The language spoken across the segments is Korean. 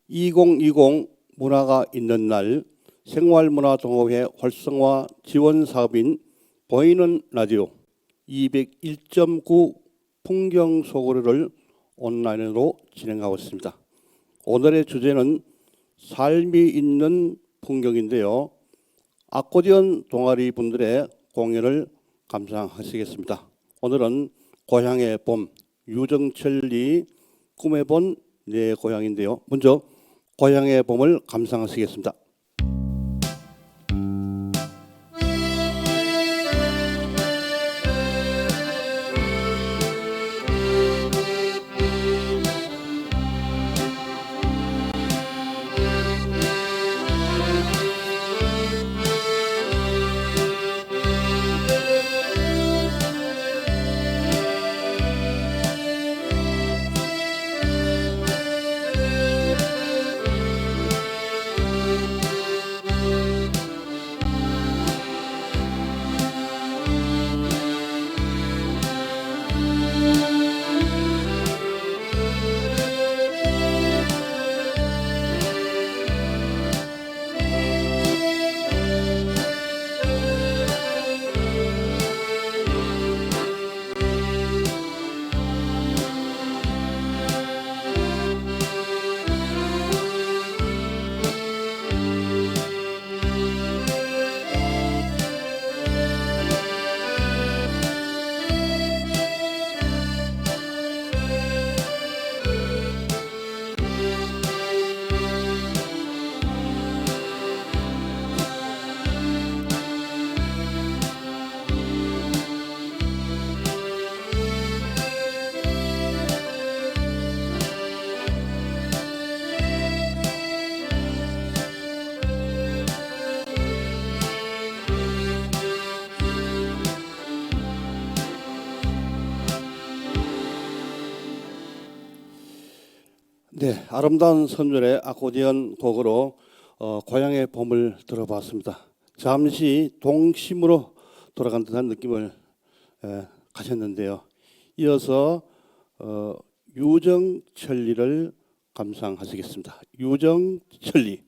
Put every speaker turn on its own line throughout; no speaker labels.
2020 문화가 있는 날 생활문화동호회 활성화 지원 사업인 보이는 라디오 201.9 풍경 소그루를 온라인으로 진행하고 있습니다. 오늘의 주제는 삶이 있는 풍경인데요. 아코디언 동아리 분들의 공연을 감상하시겠습니다. 오늘은 고향의 봄, 유정철리 꿈에 본 내 고향인데요. 먼저 고향의 봄을 감상하시겠습니다. 네, 아름다운 선율의 아코디언 곡으로 고향의 봄을 들어봤습니다. 잠시 동심으로 돌아간 듯한 느낌을 가셨는데요. 이어서 유정철리를 감상하시겠습니다. 유정철리.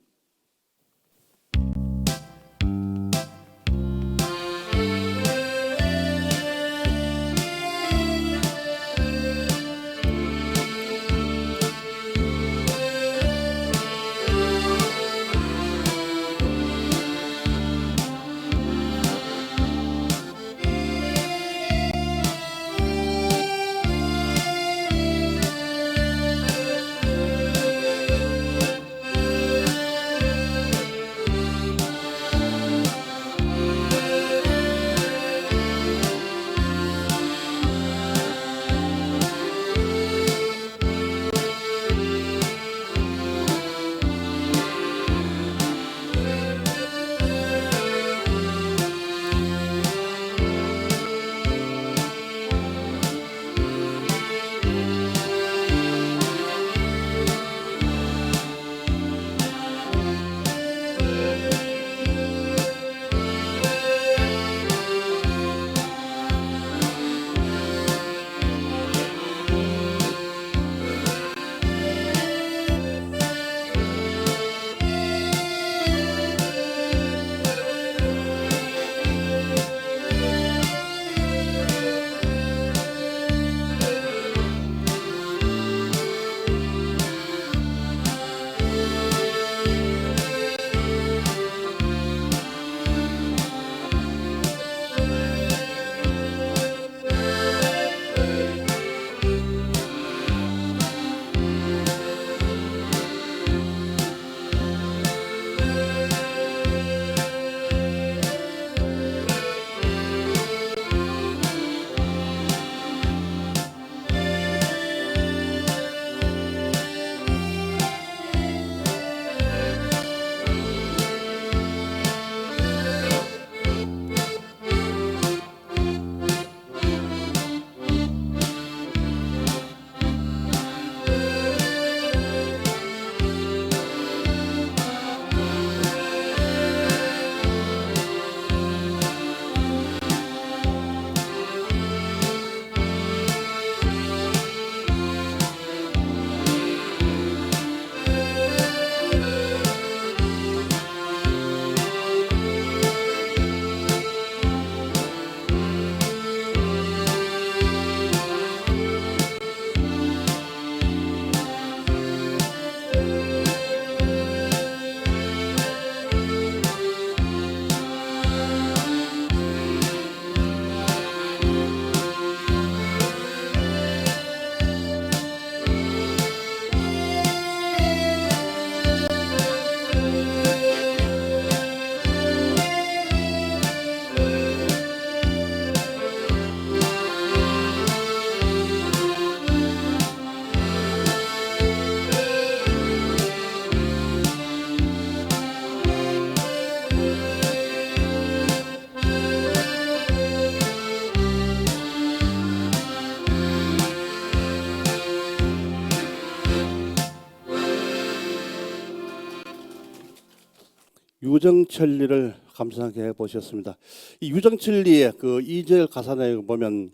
유정천리를 감상해 보셨습니다. 이 유정천리의 그 2절 가사 내용 보면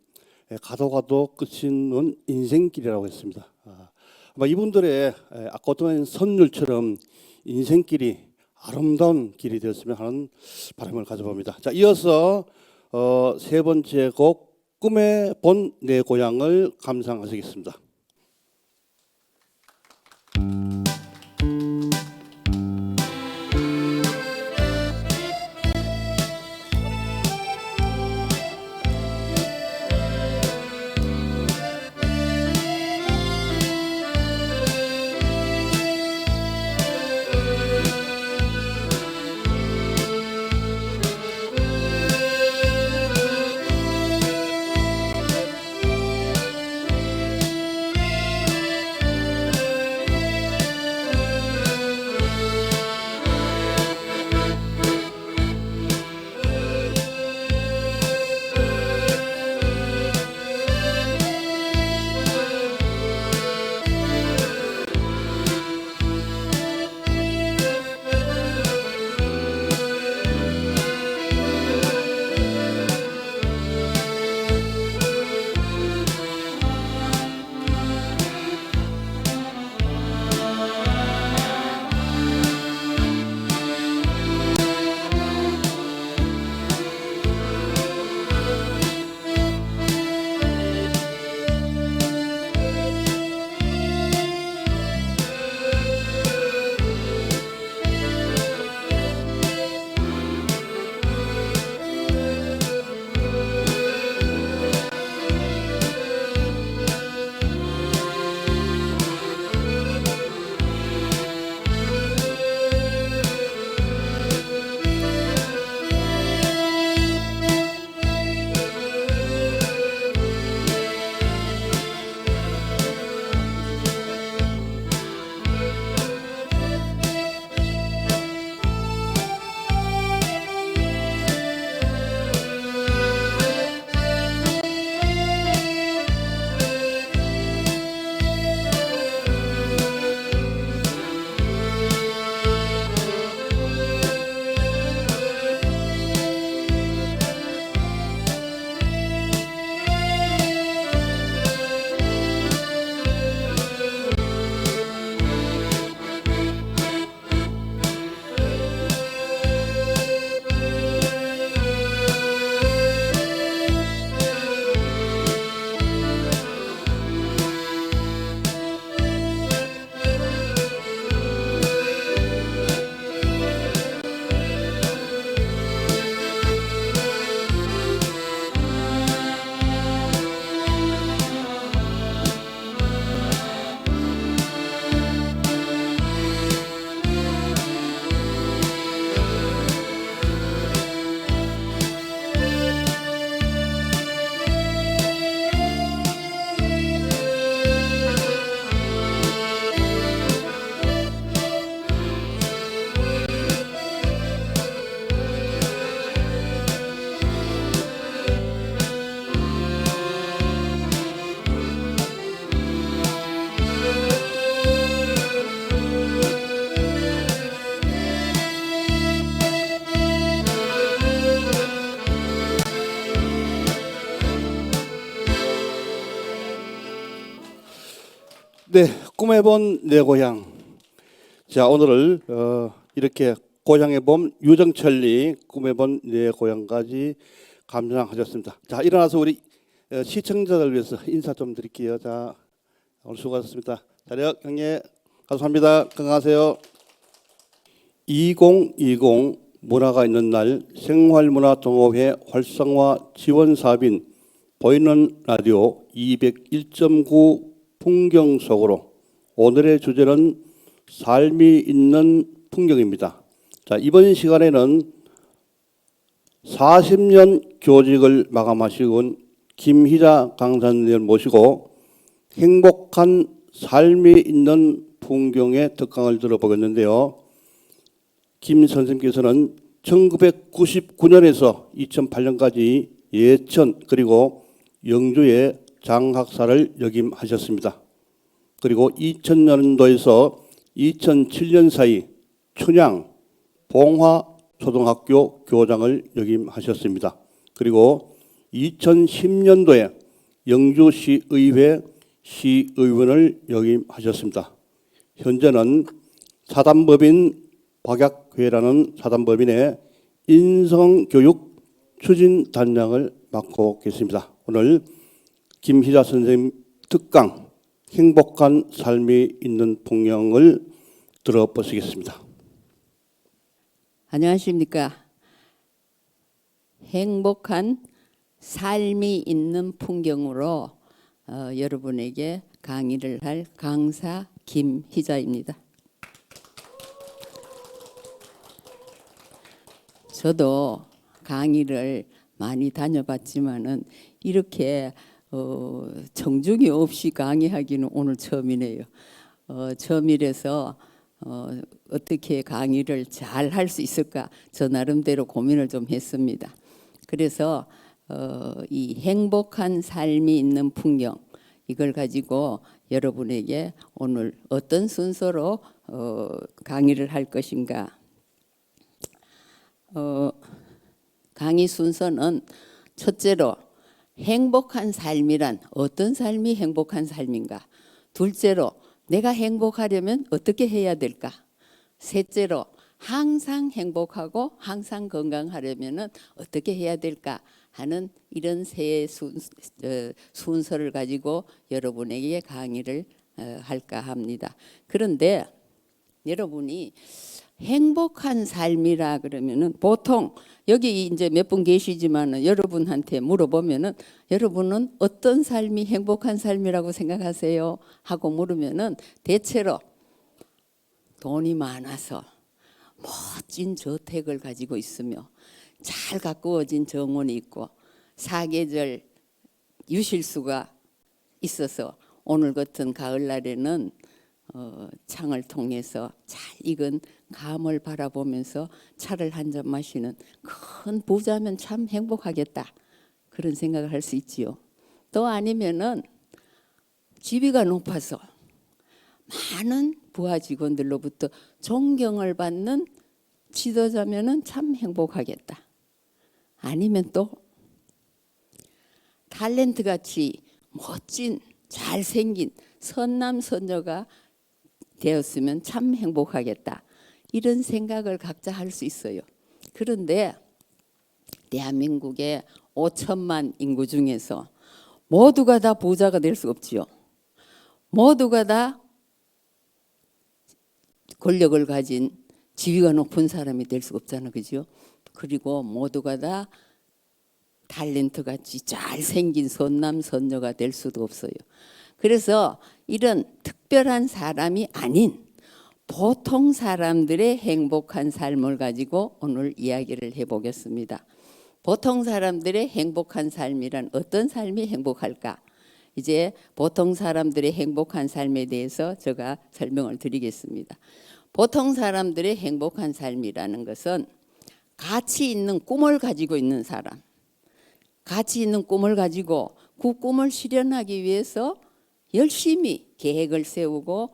가도 가도 끝이 없는 인생길이라고 했습니다. 아마 이분들의 아까웠던 선율처럼 인생길이 아름다운 길이 되었으면 하는 바람을 가져봅니다. 자, 이어서 세 번째 곡 꿈에 본 내 고향을 감상하시겠습니다. 네, 꿈에 본 내 고향. 자, 오늘을 이렇게 고향의 봄 유정천리 꿈에 본 내 고향까지 감상하셨습니다. 자, 일어나서 우리 시청자들 위해서 인사 좀 드릴게요. 자, 오늘 수고하셨습니다. 자력 형님 감사합니다. 건강하세요. 2020 문화가 있는 날 생활문화동호회 활성화 지원 사업인 보이는 라디오 201.9 풍경 속으로 오늘의 주제는 삶이 있는 풍경입니다. 자, 이번 시간에는 40년 교직을 마감하시고 온 김희자 강사님을 모시고 행복한 삶이 있는 풍경의 특강을 들어보겠는데요. 김 선생님께서는 1999년에서 2008년까지 예천 그리고 영주의 장학사를 역임하셨습니다. 그리고 2000년도에서 2007년 사이 춘향, 봉화초등학교 교장을 역임하셨습니다. 그리고 2010년도에 영주시의회 시의원을 역임하셨습니다. 현재는 사단법인 박약회라는 사단법인의 인성교육 추진단장을 맡고 계십니다. 오늘 김희자 선생님 특강 행복한 삶이 있는 풍경을 들어보시겠습니다.
안녕하십니까. 행복한 삶이 있는 풍경으로 여러분에게 강의를 할 강사 김희자입니다. 저도 강의를 많이 다녀봤지만은 이렇게 정중이 없이 강의하기는 오늘 처음이네요. 처음이라서 어떻게 강의를 잘 할 수 있을까 저 나름대로 고민을 좀 했습니다. 그래서 이 행복한 삶이 있는 풍경 이걸 가지고 여러분에게 오늘 어떤 순서로 강의를 할 것인가. 강의 순서는 첫째로 행복한 삶이란 어떤 삶이 행복한 삶인가. 둘째로 내가 행복하려면 어떻게 해야 될까. 셋째로 항상 행복하고 항상 건강하려면 어떻게 해야 될까 하는 이런 세 순서를 가지고 여러분에게 강의를 할까 합니다. 그런데 여러분이 행복한 삶이라 그러면은 보통 여기 이제 몇 분 계시지만은 여러분한테 물어보면은 여러분은 어떤 삶이 행복한 삶이라고 생각하세요? 하고 물으면은 대체로 돈이 많아서 멋진 저택을 가지고 있으며 잘 가꾸어진 정원이 있고 사계절 유실수가 있어서 오늘 같은 가을날에는 창을 통해서 잘 익은 감을 바라보면서 차를 한 잔 마시는 큰 부자면 참 행복하겠다 그런 생각을 할 수 있지요. 또 아니면은 지위가 높아서 많은 부하 직원들로부터 존경을 받는 지도자면은 참 행복하겠다. 아니면 또 탤런트 같이 멋진 잘생긴 선남 선녀가 되었으면 참 행복하겠다. 이런 생각을 각자 할 수 있어요. 그런데 대한민국의 5천만 인구 중에서 모두가 다 부자가 될 수 없지요. 모두가 다 권력을 가진 지위가 높은 사람이 될 수 없잖아, 그죠? 그리고 모두가 다 탤런트 같이 잘생긴 선남 선녀가 될 수도 없어요. 그래서 이런 특별한 사람이 아닌 보통 사람들의 행복한 삶을 가지고 오늘 이야기를 해보겠습니다. 보통 사람들의 행복한 삶이란 어떤 삶이 행복할까? 이제 보통 사람들의 행복한 삶에 대해서 제가 설명을 드리겠습니다. 보통 사람들의 행복한 삶이라는 것은 가치 있는 꿈을 가지고 있는 사람, 가치 있는 꿈을 가지고 그 꿈을 실현하기 위해서 열심히 계획을 세우고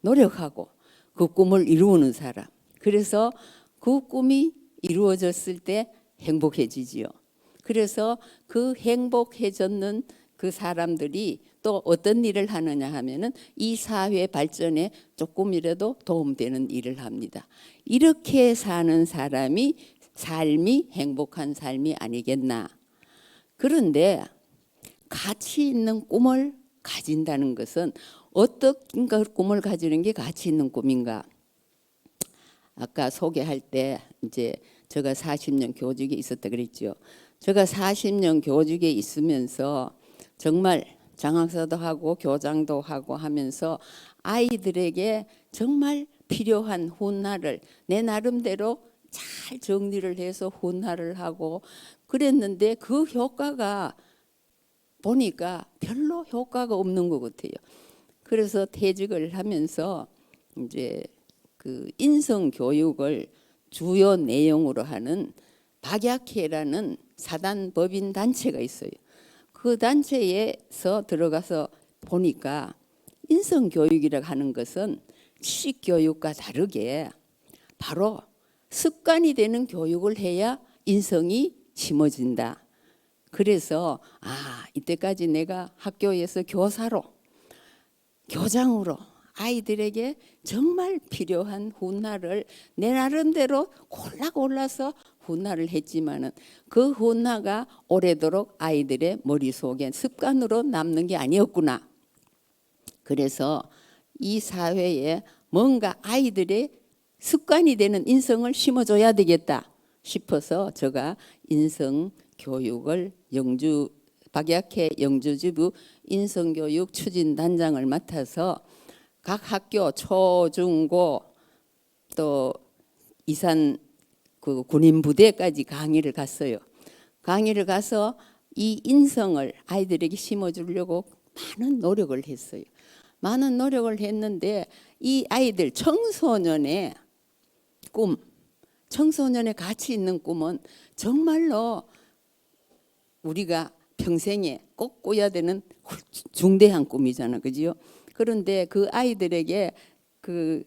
노력하고 그 꿈을 이루는 사람. 그래서 그 꿈이 이루어졌을 때 행복해지지요. 그래서 그 행복해졌는 그 사람들이 또 어떤 일을 하느냐 하면은 이 사회 발전에 조금이라도 도움되는 일을 합니다. 이렇게 사는 사람이 삶이 행복한 삶이 아니겠나. 그런데 가치 있는 꿈을 가진다는 것은 어떤 꿈을 가지는 게 가치 있는 꿈인가? 아까 소개할 때 이제 제가 40년 교직에 있었다 그랬죠. 제가 40년 교직에 있으면서 정말 장학사도 하고 교장도 하고 하면서 아이들에게 정말 필요한 훗날을 내 나름대로 잘 정리를 해서 훗날을 하고 그랬는데 그 효과가 보니까 별로 효과가 없는 것 같아요. 그래서 퇴직을 하면서 이제 그 인성 교육을 주요 내용으로 하는 박약회라는 사단 법인 단체가 있어요. 그 단체에서 들어가서 보니까 인성 교육이라고 하는 것은 지식 교육과 다르게 바로 습관이 되는 교육을 해야 인성이 심어진다. 그래서 이때까지 내가 학교에서 교사로, 교장으로 아이들에게 정말 필요한 훈화를 내 나름대로 골라서 훈화를 했지만은 그 훈화가 오래도록 아이들의 머릿속에 습관으로 남는 게 아니었구나. 그래서 이 사회에 뭔가 아이들의 습관이 되는 인성을 심어줘야 되겠다 싶어서 제가 인성 교육을 박약회 영주지부 인성교육 추진단장을 맡아서 각 학교 초, 중, 고 또 이산 그 군인부대까지 강의를 갔어요. 강의를 가서 이 인성을 아이들에게 심어주려고 많은 노력을 했어요. 많은 노력을 했는데 이 아이들 청소년의 꿈, 청소년의 가치 있는 꿈은 정말로 우리가 평생에 꼭 꿔야 되는 중대한 꿈이잖아, 그지요? 그런데 그 아이들에게 그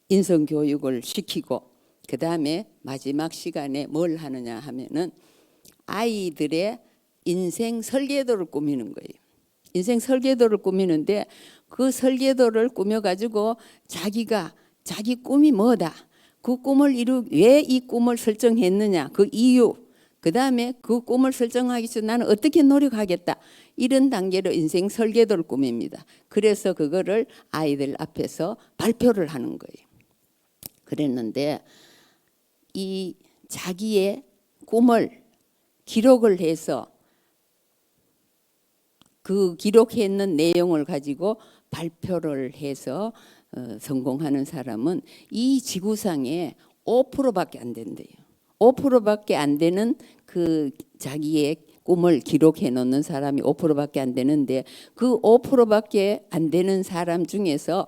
인성 교육을 시키고 그 다음에 마지막 시간에 뭘 하느냐 하면은 아이들의 인생 설계도를 꾸미는 거예요. 인생 설계도를 꾸미는데 그 설계도를 꾸며가지고 자기 꿈이 뭐다, 그 꿈을 왜 이 꿈을 설정했느냐, 그 이유, 그 다음에 그 꿈을 설정하기 위해서 나는 어떻게 노력하겠다, 이런 단계로 인생 설계도를 꾸밉니다. 그래서 그거를 아이들 앞에서 발표를 하는 거예요. 그랬는데 이 자기의 꿈을 기록을 해서 그 기록했는 내용을 가지고 발표를 해서 성공하는 사람은 이 지구상에 5%밖에 안 된대요. 5%밖에 안 되는 그 자기의 꿈을 기록해 놓는 사람이 5%밖에 안 되는데 그 5%밖에 안 되는 사람 중에서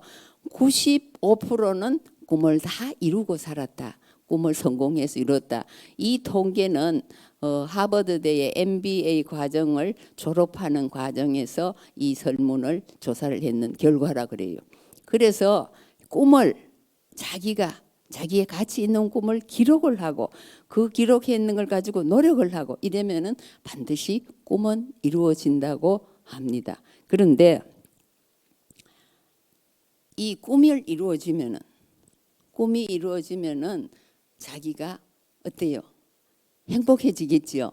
95%는 꿈을 다 이루고 살았다. 꿈을 성공해서 이뤘다. 이 통계는 하버드대의 MBA 과정을 졸업하는 과정에서 이 설문을 조사를 했는 결과라 그래요. 그래서 꿈을 자기의 가치 있는 꿈을 기록을 하고 그 기록했는 걸 가지고 노력을 하고 이러면은 반드시 꿈은 이루어진다고 합니다. 그런데 이 꿈이 이루어지면은 자기가 어때요? 행복해지겠지요.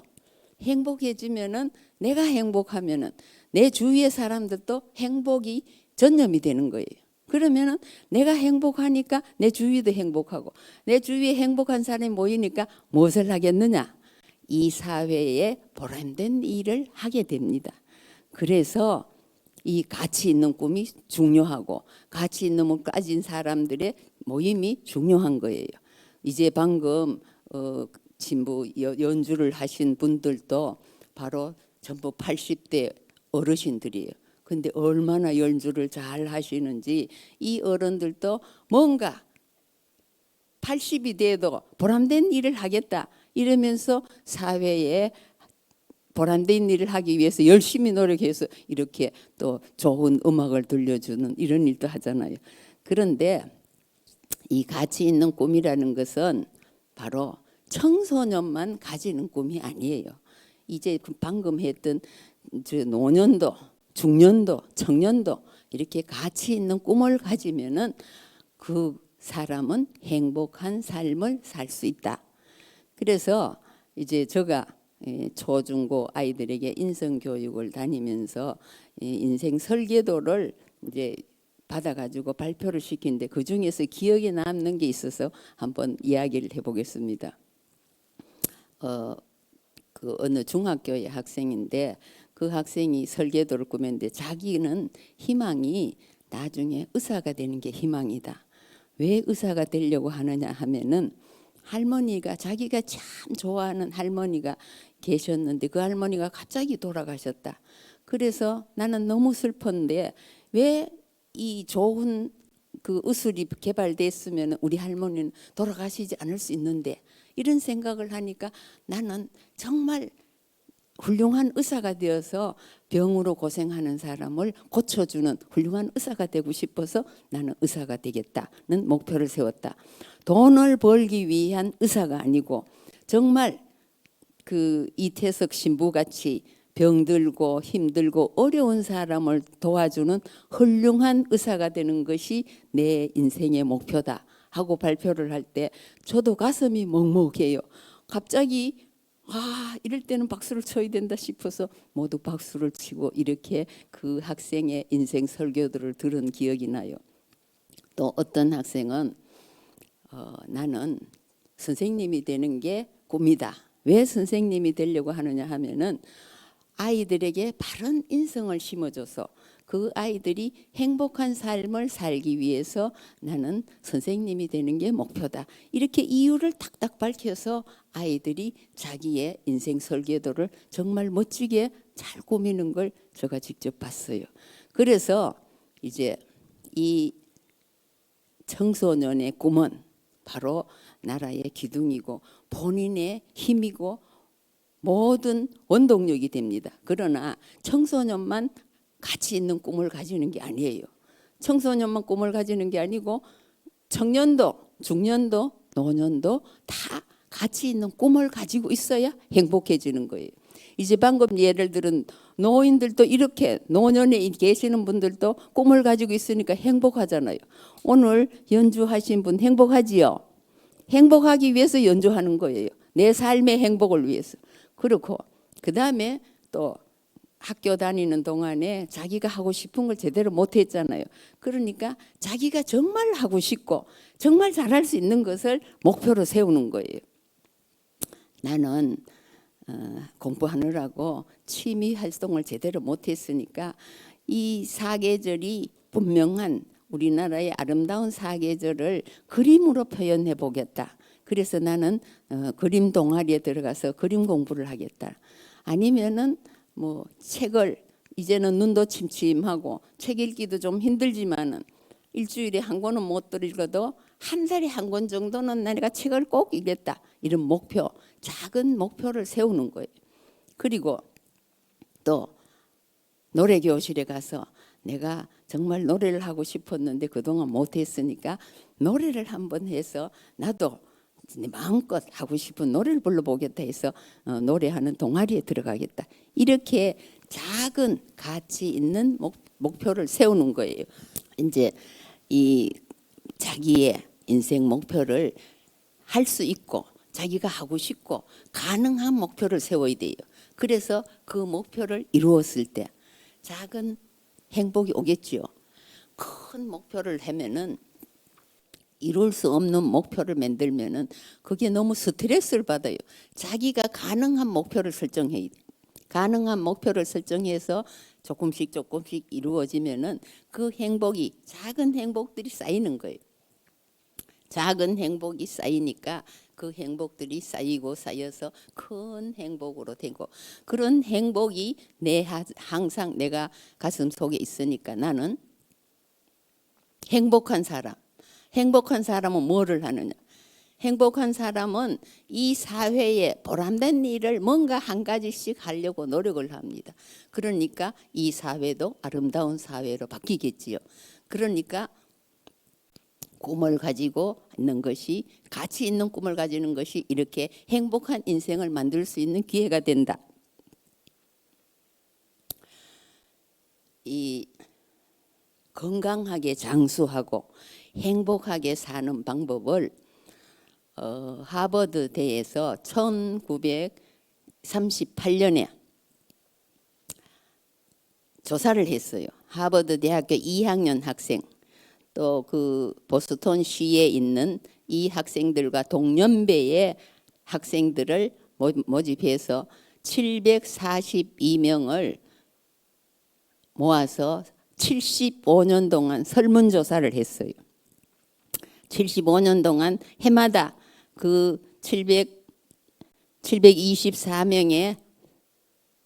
행복해지면은 내가 행복하면은 내 주위의 사람들도 행복이 전염이 되는 거예요. 그러면은 내가 행복하니까 내 주위도 행복하고 내 주위에 행복한 사람이 모이니까 무엇을 하겠느냐? 이 사회에 보람된 일을 하게 됩니다. 그래서 이 가치 있는 꿈이 중요하고 가치 있는 꿈을 가진 사람들의 모임이 중요한 거예요. 이제 방금 진부 연주를 하신 분들도 바로 전부 80대 어르신들이에요. 근데 얼마나 연주를 잘 하시는지 이 어른들도 뭔가 80이 돼도 보람된 일을 하겠다 이러면서 사회에 보람된 일을 하기 위해서 열심히 노력해서 이렇게 또 좋은 음악을 들려주는 이런 일도 하잖아요. 그런데 이 가치 있는 꿈이라는 것은 바로 청소년만 가지는 꿈이 아니에요. 이제 방금 했던 노년도, 중년도, 청년도 이렇게 가치 있는 꿈을 가지면은 그 사람은 행복한 삶을 살 수 있다. 그래서 이제 제가 초중고 아이들에게 인성 교육을 다니면서 인생 설계도를 이제 받아가지고 발표를 시키는데 그 중에서 기억에 남는 게 있어서 한번 이야기를 해보겠습니다. 그 어느 중학교의 학생인데 그 학생이 설계도를 꾸몄는데 자기는 희망이 나중에 의사가 되는 게 희망이다. 왜 의사가 되려고 하느냐 하면은 할머니가 자기가 참 좋아하는 할머니가 계셨는데 그 할머니가 갑자기 돌아가셨다. 그래서 나는 너무 슬픈데 왜 이 좋은 그 의술이 개발됐으면 우리 할머니는 돌아가시지 않을 수 있는데 이런 생각을 하니까 나는 정말 훌륭한 의사가 되어서 병으로 고생하는 사람을 고쳐주는 훌륭한 의사가 되고 싶어서 나는 의사가 되겠다는 목표를 세웠다. 돈을 벌기 위한 의사가 아니고 정말 그 이태석 신부같이 병들고 힘들고 어려운 사람을 도와주는 훌륭한 의사가 되는 것이 내 인생의 목표다 하고 발표를 할 때 저도 가슴이 먹먹해요. 갑자기 이럴 때는 박수를 쳐야 된다 싶어서 모두 박수를 치고 이렇게 그 학생의 인생 설교들을 들은 기억이 나요. 또 어떤 학생은 나는 선생님이 되는 게 꿈이다. 왜 선생님이 되려고 하느냐 하면은 아이들에게 바른 인성을 심어줘서 그 아이들이 행복한 삶을 살기 위해서 나는 선생님이 되는 게 목표다. 이렇게 이유를 탁탁 밝혀서 아이들이 자기의 인생 설계도를 정말 멋지게 잘 꾸미는 걸 제가 직접 봤어요. 그래서 이제 이 청소년의 꿈은 바로 나라의 기둥이고 본인의 힘이고 모든 원동력이 됩니다. 그러나 청소년만 가치 있는 꿈을 가지는 게 아니에요. 청소년만 꿈을 가지는 게 아니고 청년도, 중년도, 노년도 다 가치 있는 꿈을 가지고 있어야 행복해지는 거예요. 이제 방금 예를 들은 노인들도 이렇게 노년에 계시는 분들도 꿈을 가지고 있으니까 행복하잖아요. 오늘 연주하신 분 행복하지요? 행복하기 위해서 연주하는 거예요. 내 삶의 행복을 위해서. 그렇고 그 다음에 또 학교 다니는 동안에 자기가 하고 싶은 걸 제대로 못했잖아요. 그러니까 자기가 정말 하고 싶고 정말 잘할 수 있는 것을 목표로 세우는 거예요. 나는 공부하느라고 취미 활동을 제대로 못했으니까 이 사계절이 분명한 우리나라의 아름다운 사계절을 그림으로 표현해 보겠다. 그래서 나는 그림 동아리에 들어가서 그림 공부를 하겠다. 아니면은 뭐 책을 이제는 눈도 침침하고 책 읽기도 좀 힘들지만은 일주일에 한 권은 못 읽어도 한 달에 한 권 정도는 내가 책을 꼭 읽겠다. 이런 목표, 작은 목표를 세우는 거예요. 그리고 또 노래 교실에 가서 내가 정말 노래를 하고 싶었는데 그동안 못했으니까 노래를 한번 해서 나도 마음껏 하고 싶은 노래를 불러보겠다 해서 노래하는 동아리에 들어가겠다. 이렇게 작은 가치 있는 목표를 세우는 거예요. 이제 이 자기의 인생 목표를 할 수 있고 자기가 하고 싶고 가능한 목표를 세워야 돼요. 그래서 그 목표를 이루었을 때 작은 행복이 오겠지요. 큰 목표를 하면은 이룰 수 없는 목표를 만들면은 그게 너무 스트레스를 받아요. 자기가 가능한 목표를 설정해야 돼. 가능한 목표를 설정해서 조금씩 이루어지면은 그 행복이 작은 행복들이 쌓이는 거예요. 작은 행복이 쌓이니까 그 행복들이 쌓이고 쌓여서 큰 행복으로 되고 그런 행복이 항상 내가 가슴 속에 있으니까 나는 행복한 사람은 뭐를 하느냐? 행복한 사람은 이 사회에 보람된 일을 뭔가 한 가지씩 하려고 노력을 합니다. 그러니까 이 사회도 아름다운 사회로 바뀌겠지요. 그러니까 꿈을 가지고 있는 것이 가치 있는 꿈을 가지는 것이 이렇게 행복한 인생을 만들 수 있는 기회가 된다. 이 건강하게 장수하고 행복하게 사는 방법을 하버드대에서 1938년에 조사를 했어요. 하버드 대학교 2학년 학생 또 그 보스턴 시에 있는 이 학생들과 동년배의 학생들을 모집해서 742명을 모아서 75년 동안 설문조사를 했어요. 75년 동안 해마다 그 724명의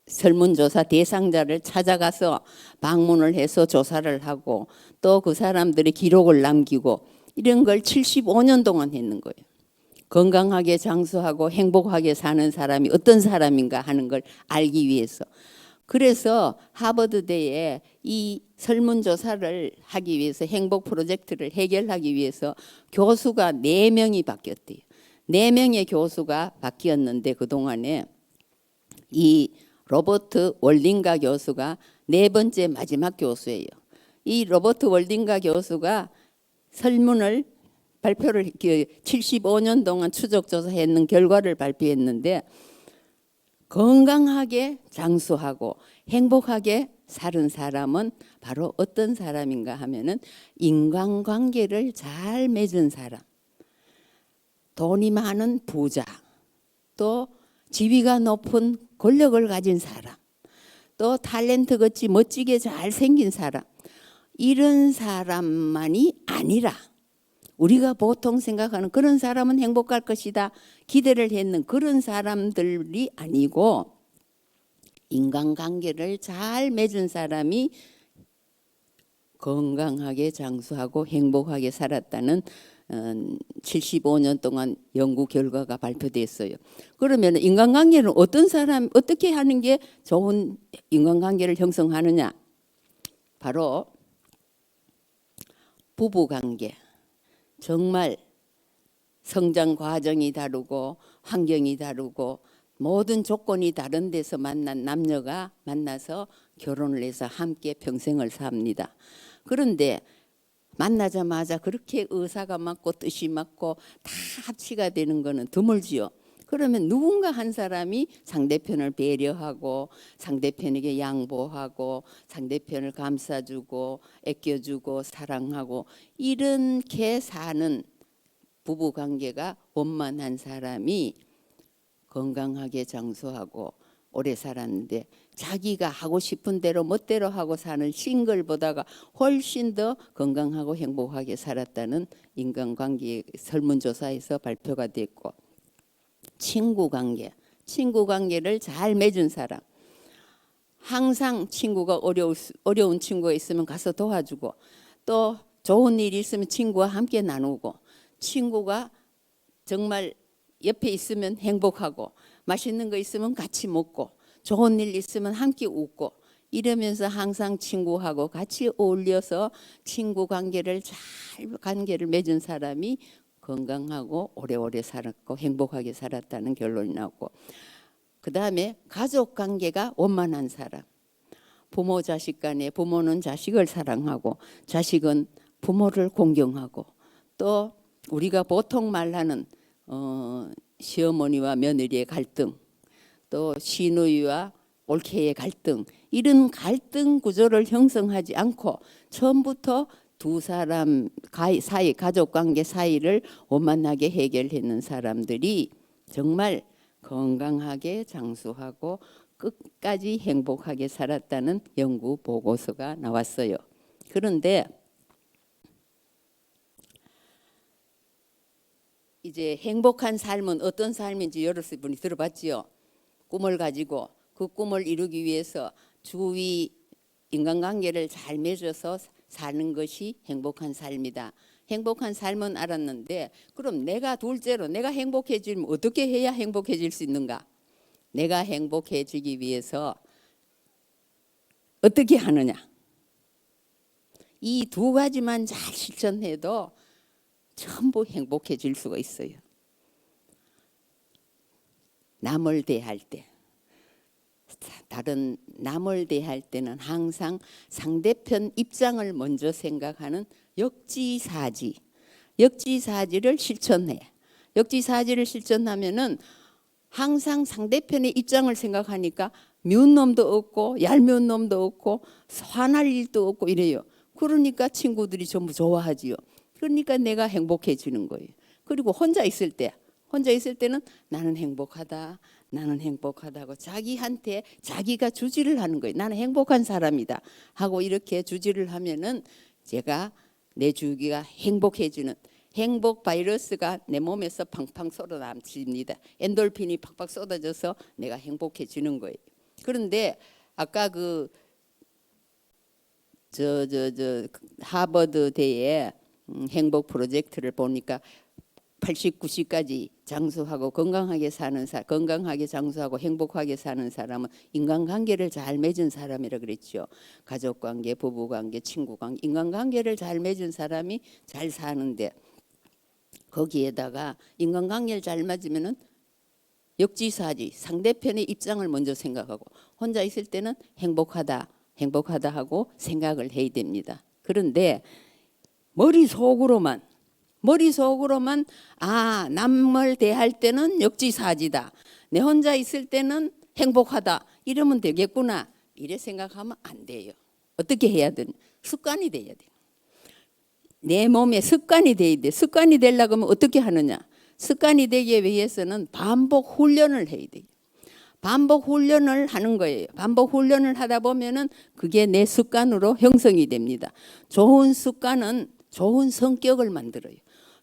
설문조사 대상자를 찾아가서 방문을 해서 조사를 하고 또 그 사람들의 기록을 남기고 이런 걸 75년 동안 했는 거예요. 건강하게 장수하고 행복하게 사는 사람이 어떤 사람인가 하는 걸 알기 위해서. 그래서 하버드대에 이 설문조사를 하기 위해서 행복 프로젝트를 해결하기 위해서 교수가 4명이 바뀌었대요. 4명의 교수가 바뀌었는데 그동안에 이 로버트 월딩가 교수가 4번째 마지막 교수예요. 이 로버트 월딩가 교수가 설문을 발표를 75년 동안 추적조사했는 결과를 발표했는데 건강하게 장수하고 행복하게 사는 사람은 바로 어떤 사람인가 하면은 인간관계를 잘 맺은 사람, 돈이 많은 부자, 또 지위가 높은 권력을 가진 사람, 또 탤런트 같이 멋지게 잘생긴 사람, 이런 사람만이 아니라 우리가 보통 생각하는 그런 사람은 행복할 것이다 기대를 했는 그런 사람들이 아니고 인간관계를 잘 맺은 사람이 건강하게 장수하고 행복하게 살았다는 75년 동안 연구 결과가 발표됐어요. 그러면 인간관계는 어떤 사람 어떻게 하는 게 좋은 인간관계를 형성하느냐? 바로 부부관계. 정말 성장 과정이 다르고 환경이 다르고 모든 조건이 다른 데서 만난 남녀가 만나서 결혼을 해서 함께 평생을 삽니다. 그런데 만나자마자 그렇게 의사가 맞고 뜻이 맞고 다 합치가 되는 거는 드물지요. 그러면 누군가 한 사람이 상대편을 배려하고 상대편에게 양보하고 상대편을 감싸주고 아껴주고 사랑하고 이렇게 사는 부부관계가 원만한 사람이 건강하게 장수하고 오래 살았는데 자기가 하고 싶은 대로 멋대로 하고 사는 싱글보다가 훨씬 더 건강하고 행복하게 살았다는 인간관계 설문조사에서 발표가 됐고, 친구관계를 잘 맺은 사람, 항상 친구가 어려운 친구가 있으면 가서 도와주고, 또 좋은 일이 있으면 친구와 함께 나누고, 친구가 정말 옆에 있으면 행복하고 맛있는 거 있으면 같이 먹고 좋은 일 있으면 함께 웃고 이러면서 항상 친구하고 같이 어울려서 친구 관계를 맺은 사람이 건강하고 오래오래 살았고 행복하게 살았다는 결론이 나오고, 그 다음에 가족 관계가 원만한 사람, 부모 자식 간에 부모는 자식을 사랑하고 자식은 부모를 공경하고, 또 우리가 보통 말하는 시어머니와 며느리의 갈등, 또 시누이와 올케의 갈등, 이런 갈등 구조를 형성하지 않고 처음부터 두 사람 사이, 가족관계 사이를 원만하게 해결하는 사람들이 정말 건강하게 장수하고 끝까지 행복하게 살았다는 연구 보고서가 나왔어요. 그런데 이제 행복한 삶은 어떤 삶인지 여러분이 들어봤지요? 꿈을 가지고 그 꿈을 이루기 위해서 주위 인간관계를 잘 맺어서 사는 것이 행복한 삶이다. 행복한 삶은 알았는데, 그럼 내가 둘째로 내가 행복해지면 어떻게 해야 행복해질 수 있는가? 내가 행복해지기 위해서 어떻게 하느냐? 이 두 가지만 잘 실천해도 전부 행복해질 수가 있어요. 남을 대할 때, 다른 남을 대할 때는 항상 상대편 입장을 먼저 생각하는 역지사지를 실천해. 역지사지를 실천하면은 항상 상대편의 입장을 생각하니까 미운 놈도 없고 얄미운 놈도 없고 화날 일도 없고 이래요. 그러니까 친구들이 전부 좋아하지요. 그러니까 내가 행복해지는 거예요. 그리고 혼자 있을 때는 나는 행복하다고 자기한테 자기가 주지를 하는 거예요. 나는 행복한 사람이다 하고 이렇게 주지를 하면은 제가 내 주기가 행복해지는, 행복 바이러스가 내 몸에서 팡팡 쏟아남습니다. 엔돌핀이 팍팍 쏟아져서 내가 행복해지는 거예요. 그런데 아까 그 하버드 대의 행복 프로젝트를 보니까 80, 90까지 장수하고 건강하게 사는 건강하게 장수하고 행복하게 사는 사람은 인간관계를 잘 맺은 사람이라 그랬죠. 가족관계, 부부관계, 친구관계, 인간관계를 잘 맺은 사람이 잘 사는데 거기에다가 인간관계를 잘 맞으면은 역지사지 상대편의 입장을 먼저 생각하고 혼자 있을 때는 행복하다 하고 생각을 해야 됩니다. 그런데 머릿속으로만 남을 대할 때는 역지사지다. 내 혼자 있을 때는 행복하다. 이러면 되겠구나. 이래 생각하면 안 돼요. 어떻게 해야 되는? 습관이 돼야 돼. 내 몸에 습관이 돼야 돼. 습관이 되려고 하면 어떻게 하느냐? 습관이 되기 위해서는 반복 훈련을 해야 돼요. 반복 훈련을 하는 거예요. 반복 훈련을 하다 보면은 그게 내 습관으로 형성이 됩니다. 좋은 습관은 좋은 성격을 만들어요.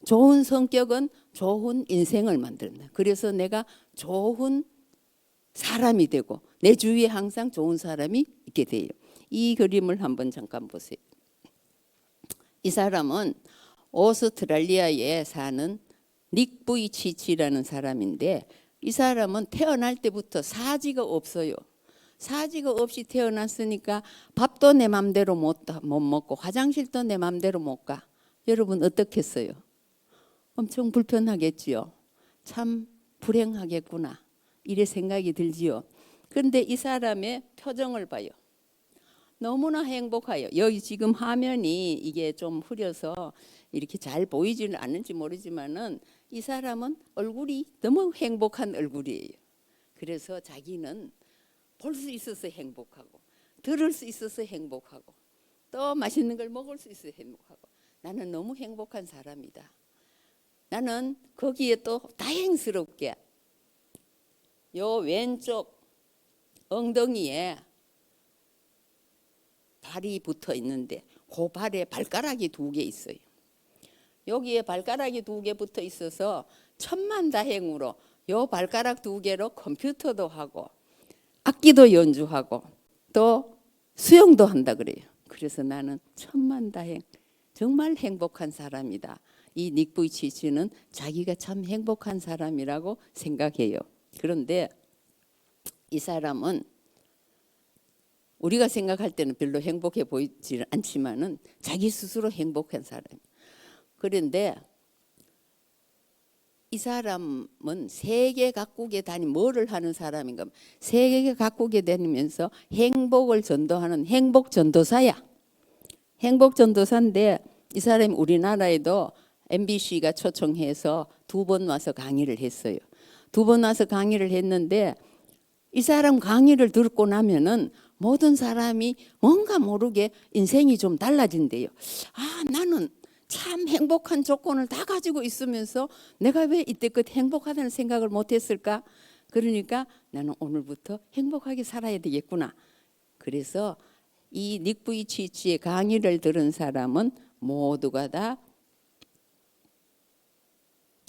좋은 성격은 좋은 인생을 만든다. 그래서 내가 좋은 사람이 되고 내 주위에 항상 좋은 사람이 있게 돼요. 이 그림을 한번 잠깐 보세요. 이 사람은 오스트랄리아에 사는 닉 부이치치라는 사람인데 이 사람은 태어날 때부터 사지가 없어요. 사지가 없이 태어났으니까 밥도 내 맘대로 못 먹고 화장실도 내 맘대로 못 가. 여러분 어떻겠어요? 엄청 불편하겠지요. 참 불행하겠구나. 이래 생각이 들지요. 그런데 이 사람의 표정을 봐요. 너무나 행복해요. 여기 지금 화면이 이게 좀 흐려서 이렇게 잘 보이지는 않는지 모르지만은 이 사람은 얼굴이 너무 행복한 얼굴이에요. 그래서 자기는 볼 수 있어서 행복하고 들을 수 있어서 행복하고 또 맛있는 걸 먹을 수 있어서 행복하고 나는 너무 행복한 사람이다. 나는 거기에 또 다행스럽게 요 왼쪽 엉덩이에 발이 붙어 있는데 그 발에 발가락이 2개 있어요. 여기에 발가락이 2개 붙어 있어서 천만다행으로 요 발가락 2개로 컴퓨터도 하고 악기도 연주하고 또 수영도 한다 그래요. 그래서 나는 천만다행 정말 행복한 사람이다. 이 닉 부이치치는 자기가 참 행복한 사람이라고 생각해요. 그런데 이 사람은 우리가 생각할 때는 별로 행복해 보이지 않지만은 자기 스스로 행복한 사람. 그런데 이 사람은 세계 각국에 뭐를 하는 사람인가? 세계 각국에 다니면서 행복을 전도하는 행복 전도사야. 행복 전도사인데 이 사람이 우리나라에도 MBC가 초청해서 2번 와서 강의를 했어요. 2번 와서 강의를 했는데 이 사람 강의를 듣고 나면은 모든 사람이 뭔가 모르게 인생이 좀 달라진대요. 나는 참 행복한 조건을 다 가지고 있으면서 내가 왜 이때껏 행복하다는 생각을 못했을까? 그러니까 나는 오늘부터 행복하게 살아야 되겠구나. 그래서 이 닉 부이치치의 강의를 들은 사람은 모두가 다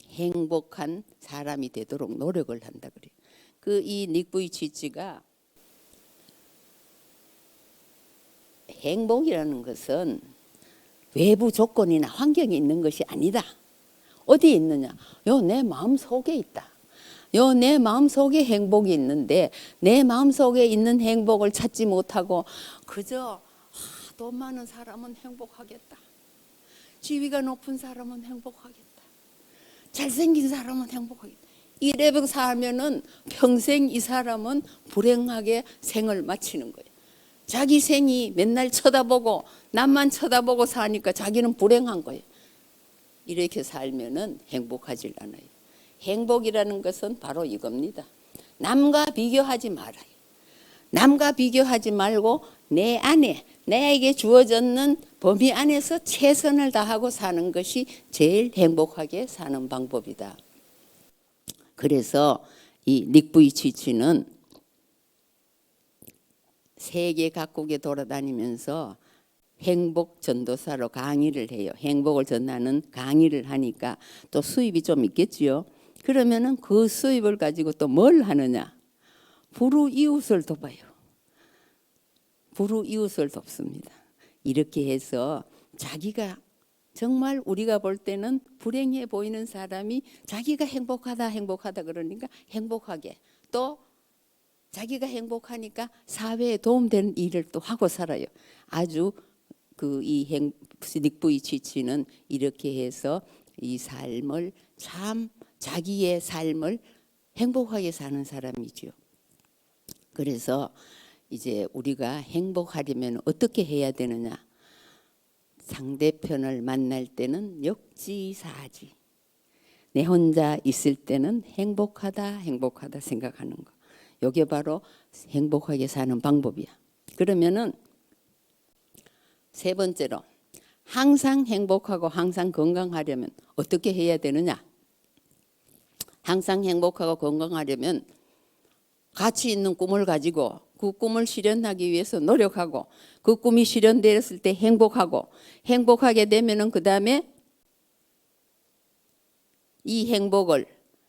행복한 사람이 되도록 노력을 한다 그래요. 이 닉 부이치치가 행복이라는 것은 외부 조건이나 환경에 있는 것이 아니다. 어디에 있느냐? 요 내 마음 속에 있다. 요 내 마음 속에 행복이 있는데 내 마음 속에 있는 행복을 찾지 못하고 그저 돈 많은 사람은 행복하겠다. 지위가 높은 사람은 행복하겠다. 잘생긴 사람은 행복하겠다. 이래서 살면은 평생 이 사람은 불행하게 생을 마치는 거예요. 자기 생이 맨날 쳐다보고 남만 쳐다보고 사니까 자기는 불행한 거예요. 이렇게 살면은 행복하질 않아요. 행복이라는 것은 바로 이겁니다. 남과 비교하지 말아요. 남과 비교하지 말고 내 안에 나에게 주어졌는 범위 안에서 최선을 다하고 사는 것이 제일 행복하게 사는 방법이다. 그래서 이 닉 부이치치는 세계 각국에 돌아다니면서 행복 전도사로 강의를 해요. 행복을 전하는 강의를 하니까 또 수입이 좀 있겠지요. 그러면은 그 수입을 가지고 또 뭘 하느냐? 불우이웃을 돕아요. 불우이웃을 돕습니다. 이렇게 해서 자기가 정말 우리가 볼 때는 불행해 보이는 사람이 자기가 행복하다 그러니까 행복하게, 또 자기가 행복하니까 사회에 도움되는 일을 또 하고 살아요. 아주 이 닉부이 치치는 이렇게 해서 이 삶을 참 자기의 삶을 행복하게 사는 사람이죠. 그래서 이제 우리가 행복하려면 어떻게 해야 되느냐? 상대편을 만날 때는 역지사지. 내 혼자 있을 때는 행복하다 생각하는 거. 이게 바로 행복하게 사는 방법이야. 그러면은 세 번째로 항상 행복하고 항상 건강하려면 어떻게 해야 되느냐? 항상 행복하고 건강하려면 가치 있는 꿈을 가지고 그 꿈을 실현하기 위해서 노력하고 그 꿈이 실현되었을 때 행복하고 행복하게 되면은 그 다음에 이 행복을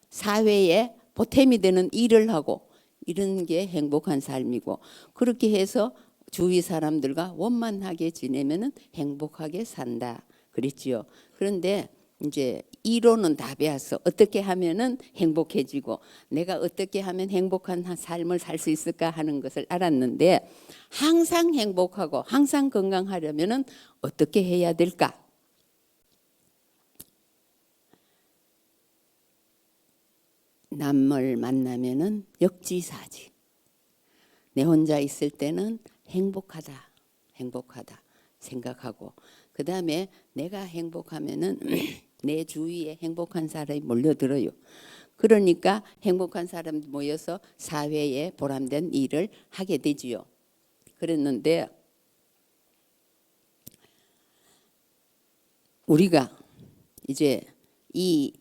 사회에 보탬이 되는 일을 하고 이런 게 행복한 삶이고 그렇게 해서 주위 사람들과 원만하게 지내면은 행복하게 산다 그랬지요. 그런데 이제 이론은 다 배웠어. 어떻게 하면은 행복해지고 내가 어떻게 하면 행복한 삶을 살 수 있을까 하는 것을 알았는데 항상 행복하고 항상 건강하려면은 어떻게 해야 될까? 남을 만나면은 역지사지. 내 혼자 있을 때는 행복하다 생각하고 그 다음에 내가 행복하면은 내 주위에 행복한 사람이 몰려들어요. 그러니까 행복한 사람이 모여서 사회에 보람된 일을 하게 되지요. 그랬는데 우리가 이제 이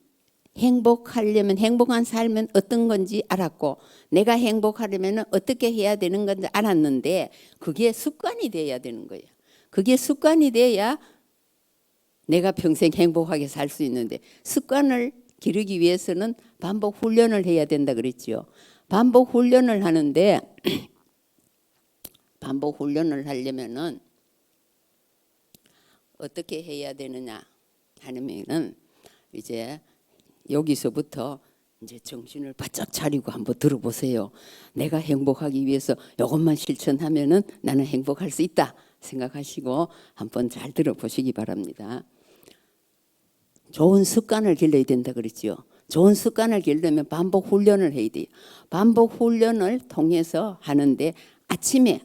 행복하려면 행복한 삶은 어떤 건지 알았고 내가 행복하려면 어떻게 해야 되는 건지 알았는데 그게 습관이 돼야 되는 거예요. 그게 습관이 돼야 내가 평생 행복하게 살 수 있는데 습관을 기르기 위해서는 반복 훈련을 해야 된다 그랬지요. 반복 훈련을 하는데 반복 훈련을 하려면은 어떻게 해야 되느냐 하면은 이제 여기서부터 이제 정신을 바짝 차리고 한번 들어보세요. 내가 행복하기 위해서 이것만 실천하면은 나는 행복할 수 있다 생각하시고 한번 잘 들어보시기 바랍니다. 좋은 습관을 길러야 된다 그랬죠. 좋은 습관을 기르려면 반복 훈련을 해야 돼요. 반복 훈련을 통해서 하는데 아침에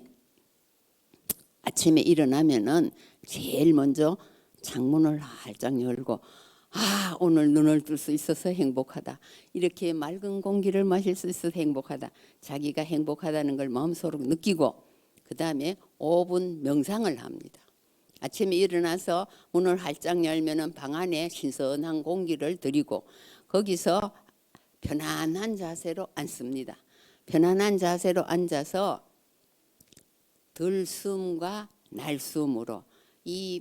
일어나면은 제일 먼저 창문을 활짝 열고 오늘 눈을 뜰 수 있어서 행복하다. 이렇게 맑은 공기를 마실 수 있어서 행복하다. 자기가 행복하다는 걸 마음속으로 느끼고 그 다음에 5분 명상을 합니다. 아침에 일어나서 문을 활짝 열면은 방 안에 신선한 공기를 들이고 거기서 편안한 자세로 앉습니다. 편안한 자세로 앉아서 들숨과 날숨으로 이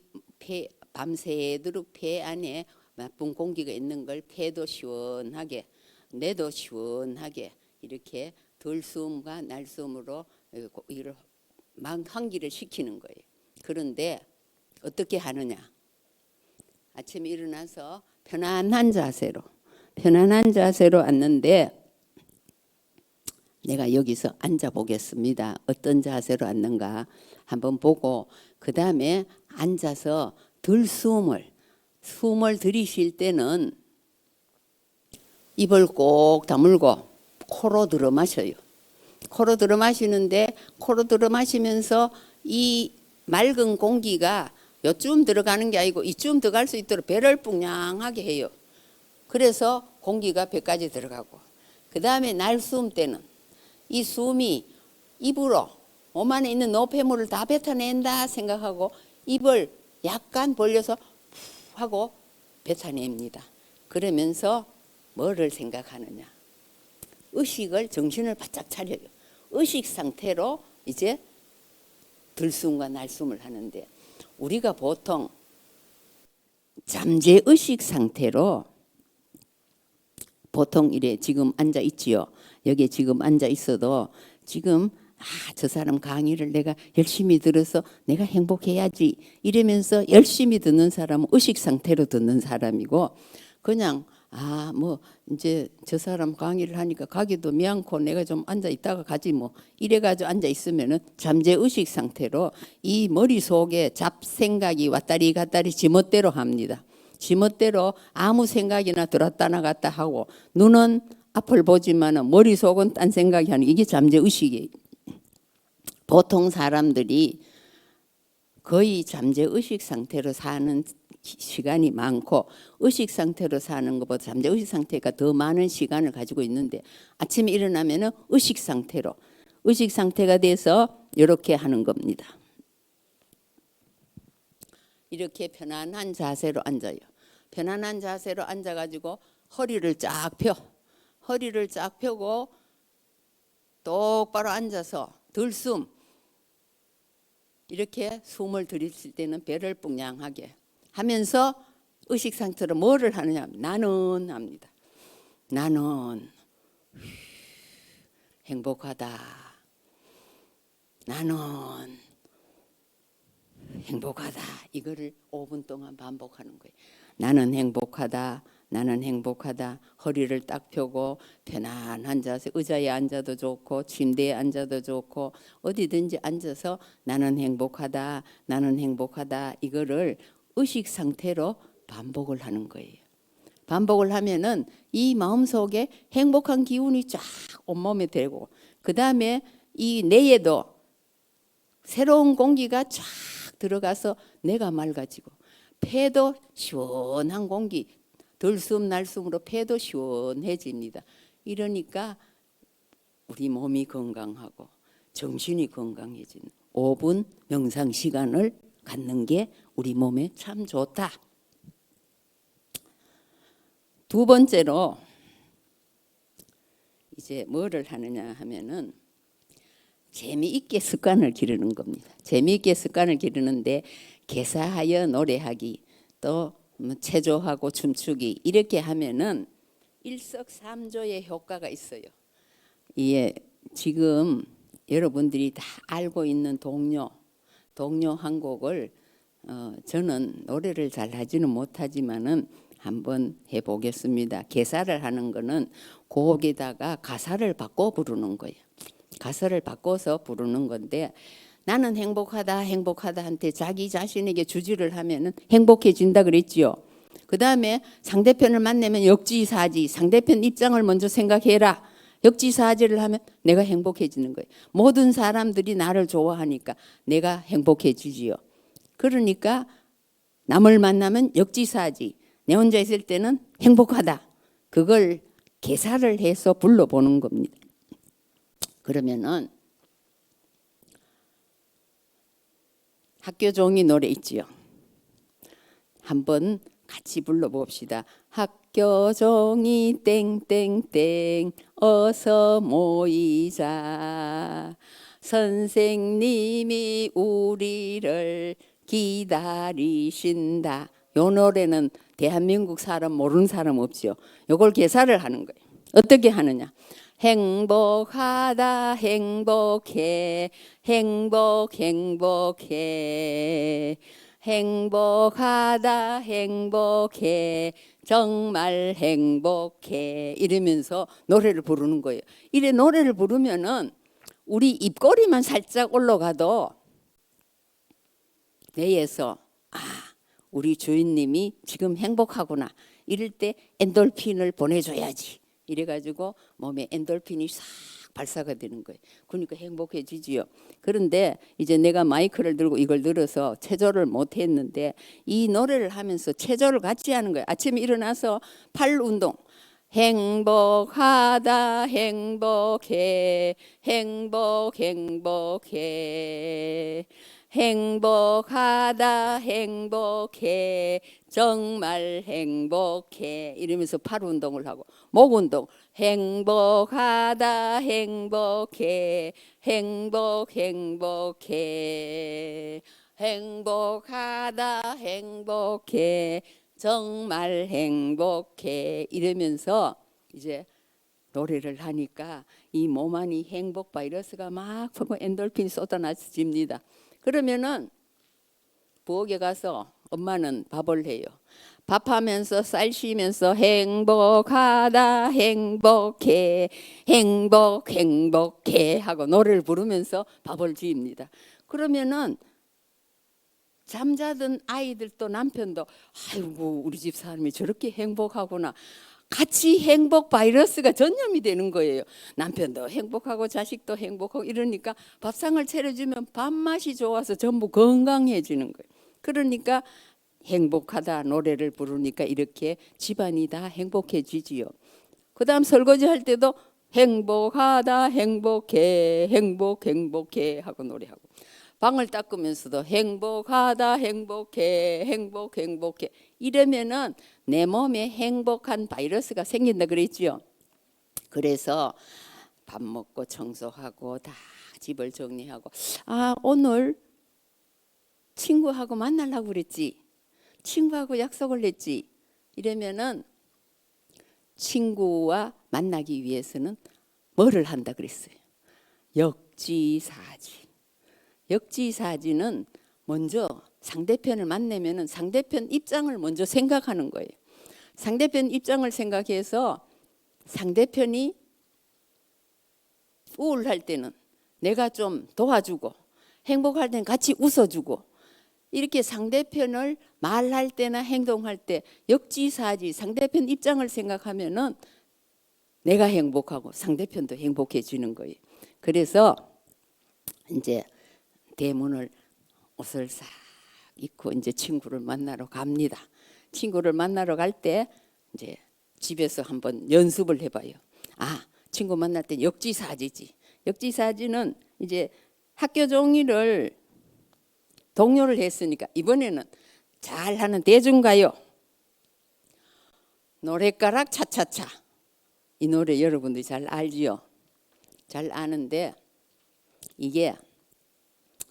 밤새도록 폐 안에 나쁜 공기가 있는 걸 폐도 시원하게 뇌도 시원하게 이렇게 들숨과 날숨으로 이걸 막 환기를 시키는 거예요. 그런데 어떻게 하느냐? 아침에 일어나서 편안한 자세로 앉는데 내가 여기서 앉아 보겠습니다. 어떤 자세로 앉는가 한번 보고 그 다음에 앉아서 숨을 들이쉴 때는 입을 꼭 다물고 코로 들어 마셔요. 코로 들어 마시는데 코로 들어 마시면서 이 맑은 공기가 요쯤 들어가는 게 아니고 이쯤 들어갈 수 있도록 배를 뿡냥하게 해요. 그래서 공기가 배까지 들어가고 그 다음에 날숨 때는 이 숨이 입으로 몸 안에 있는 노폐물을 다 뱉어낸다 생각하고 입을 약간 벌려서 푸 하고 뱉어냅니다. 그러면서 뭐를 생각하느냐? 의식을 정신을 바짝 차려요. 의식 상태로 이제 들숨과 날숨을 하는데 우리가 보통 잠재의식 상태로 보통 이래 지금 앉아 있지요. 여기 지금 앉아 있어도 지금 저 사람 강의를 내가 열심히 들어서 내가 행복해야지 이러면서 열심히 듣는 사람은 의식 상태로 듣는 사람이고, 그냥 뭐 이제 저 사람 강의를 하니까 가기도 미안코 내가 좀 앉아 있다가 가지 뭐 이래가지고 앉아 있으면은 잠재 의식 상태로 이 머릿속에 잡생각이 왔다리 갔다리 지멋대로 합니다. 지멋대로 아무 생각이나 들었다 나갔다 하고, 눈은 앞을 보지만 머릿속은 딴 생각이 하는, 이게 잠재 의식이에요. 보통 사람들이 거의 잠재 의식 상태로 사는 시간이 많고, 의식 상태로 사는 것보다 잠재 의식 상태가 더 많은 시간을 가지고 있는데, 아침에 일어나면은 의식 상태가 돼서 이렇게 하는 겁니다. 이렇게 편안한 자세로 앉아요. 편안한 자세로 앉아가지고 허리를 쫙 펴고 똑바로 앉아서 들숨, 이렇게 숨을 들이쉴 때는 배를 뿡냥하게 하면서 의식 상태로 뭐를 하느냐, 나는 합니다. 나는 행복하다. 나는 행복하다. 이거를 5분 동안 반복하는 거예요. 나는 행복하다. 나는 행복하다. 허리를 딱 펴고 편안한 자세, 의자에 앉아도 좋고 침대에 앉아도 좋고 어디든지 앉아서 나는 행복하다. 나는 행복하다. 이거를 의식 상태로 반복을 하는 거예요. 반복을 하면은 이 마음속에 행복한 기운이 쫙 온몸에 되고, 그 다음에 이 뇌에도 새로운 공기가 쫙 들어가서 뇌가 맑아지고, 폐도 시원한 공기, 들숨 날숨으로 폐도 시원해집니다. 이러니까 우리 몸이 건강하고 정신이 건강해지는 5분 명상 시간을 갖는 게 우리 몸에 참 좋다. 두 번째로 이제 뭐를 하느냐 하면은 재미있게 습관을 기르는 겁니다. 재미있게 습관을 기르는데 개사하여 노래하기, 또 체조하고 춤추기, 이렇게 하면은 일석삼조의 효과가 있어요. 이게 지금 여러분들이 다 알고 있는 동요 한 곡을 저는 노래를 잘 하지는 못하지만은 한번 해보겠습니다. 개사를 하는 거는 곡에다가 가사를 바꿔 부르는 거예요. 가사를 바꿔서 부르는 건데, 나는 행복하다 한테 자기 자신에게 주지를 하면은 행복해진다 그랬지요. 그 다음에 상대편을 만나면 역지사지, 상대편 입장을 먼저 생각해라. 역지사지를 하면 내가 행복해지는 거예요. 모든 사람들이 나를 좋아하니까 내가 행복해지지요. 그러니까 남을 만나면 역지사지, 내 혼자 있을 때는 행복하다. 그걸 개사를 해서 불러보는 겁니다. 그러면은 학교 종이 노래 있지요. 한번 같이 불러봅시다. 학교 종이 땡땡땡 어서 모이자. 선생님이 우리를 기다리신다. 요 노래는 대한민국 사람 모르는 사람 없지요. 요걸 개사를 하는 거예요. 어떻게 하느냐? 행복하다 행복해 행복해 행복하다 행복해 정말 행복해, 이러면서 노래를 부르는 거예요. 이래 노래를 부르면은 우리 입꼬리만 살짝 올라가도 뇌에서 우리 주인님이 지금 행복하구나, 이럴 때 엔돌핀을 보내줘야지, 이래가지고 몸에 엔돌핀이 싹 발사가 되는 거예요. 그러니까 행복해지지요. 그런데 이제 내가 마이크를 들고 이걸 들어서 체조를 못 했는데, 이 노래를 하면서 체조를 같이 하는 거예요. 아침에 일어나서 팔 운동, 행복하다 행복해 행복해 행복하다 행복해 정말 행복해, 이러면서 팔 운동을 하고, 목 운동, 행복하다 행복해 행복해 행복하다 행복해 정말 행복해, 이러면서 이제 노래를 하니까 이 몸 안이 행복 바이러스가 막 퍼고 엔돌핀이 쏟아나집니다. 그러면은 부엌에 가서 엄마는 밥을 해요. 밥하면서 쌀 쉬면서 행복하다 행복해 행복해 하고 노래를 부르면서 밥을 지입니다. 그러면은 잠자던 아이들도 남편도 아이고 우리 집 사람이 저렇게 행복하구나. 같이 행복 바이러스가 전염이 되는 거예요. 남편도 행복하고 자식도 행복하고 이러니까 밥상을 차려주면 밥맛이 좋아서 전부 건강해지는 거예요. 그러니까 행복하다 노래를 부르니까 이렇게 집안이 다 행복해지지요. 그 다음 설거지 할 때도 행복하다 행복해 행복해 하고 노래하고 방을 닦으면서도 행복하다 행복해 행복해 이러면은 내 몸에 행복한 바이러스가 생긴다 그랬지요. 그래서 밥 먹고 청소하고 다 집을 정리하고 아 오늘 친구하고 만나려고 그랬지 친구하고 약속을 했지 이러면은 친구와 만나기 위해서는 뭐를 한다 그랬어요. 역지사지. 역지사지는 먼저 상대편을 만나면은 상대편 입장을 먼저 생각하는 거예요. 상대편 입장을 생각해서 상대편이 우울할 때는 내가 좀 도와주고 행복할 때는 같이 웃어주고 이렇게 상대편을 말할 때나 행동할 때 역지사지 상대편 입장을 생각하면은 내가 행복하고 상대편도 행복해지는 거예요. 그래서 이제 대문을 옷을 싹 입고 이제 친구를 만나러 갑니다. 친구를 만나러 갈 때 이제 집에서 한번 연습을 해봐요. 아, 친구 만날 때 역지사지지. 역지사지는 이제 학교 종이를 동요를 했으니까 이번에는 잘하는 대중가요. 노랫가락 차차차. 이 노래 여러분들이 잘 알지요? 잘 아는데 이게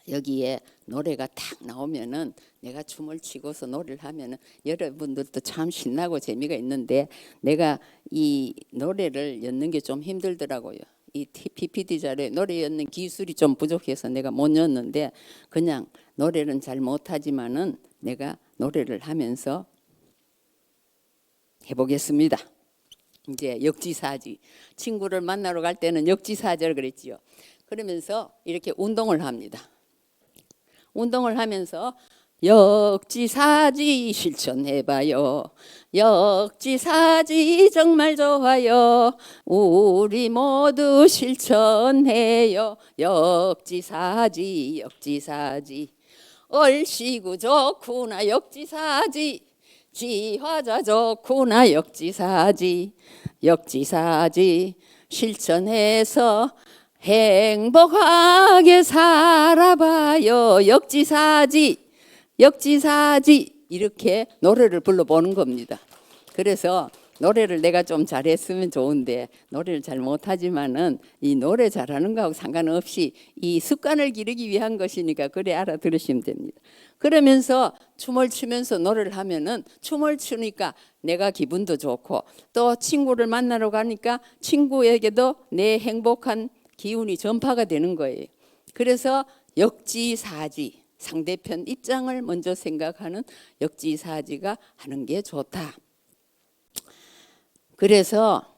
여기에 노래가 탁 나오면은 내가 춤을 추고서 노래를 하면은 여러분들도 참 신나고 재미가 있는데 내가 이 노래를 엮는 게 좀 힘들더라고요. 이 PPT 자료에 노래 엮는 기술이 좀 부족해서 내가 못 엮는데 그냥 노래는 잘 못하지만은 내가 노래를 하면서 해보겠습니다. 이제 역지사지 친구를 만나러 갈 때는 역지사지를 그랬지요. 그러면서 이렇게 운동을 합니다. 운동을 하면서 역지사지 실천해봐요. 역지사지 정말 좋아요. 우리 모두 실천해요. 역지사지 얼씨구 좋구나 역지사지 지화자 좋구나 역지사지 실천해서 행복하게 살아봐요. 역지사지 이렇게 노래를 불러보는 겁니다. 그래서 노래를 내가 좀 잘했으면 좋은데 노래를 잘 못하지만은 이 노래 잘하는 거하고 상관없이 이 습관을 기르기 위한 것이니까 그래 알아들으시면 됩니다. 그러면서 춤을 추면서 노래를 하면은 춤을 추니까 내가 기분도 좋고 또 친구를 만나러 가니까 친구에게도 내 행복한 기운이 전파가 되는 거예요. 그래서 역지사지 상대편 입장을 먼저 생각하는 역지사지가 하는 게 좋다. 그래서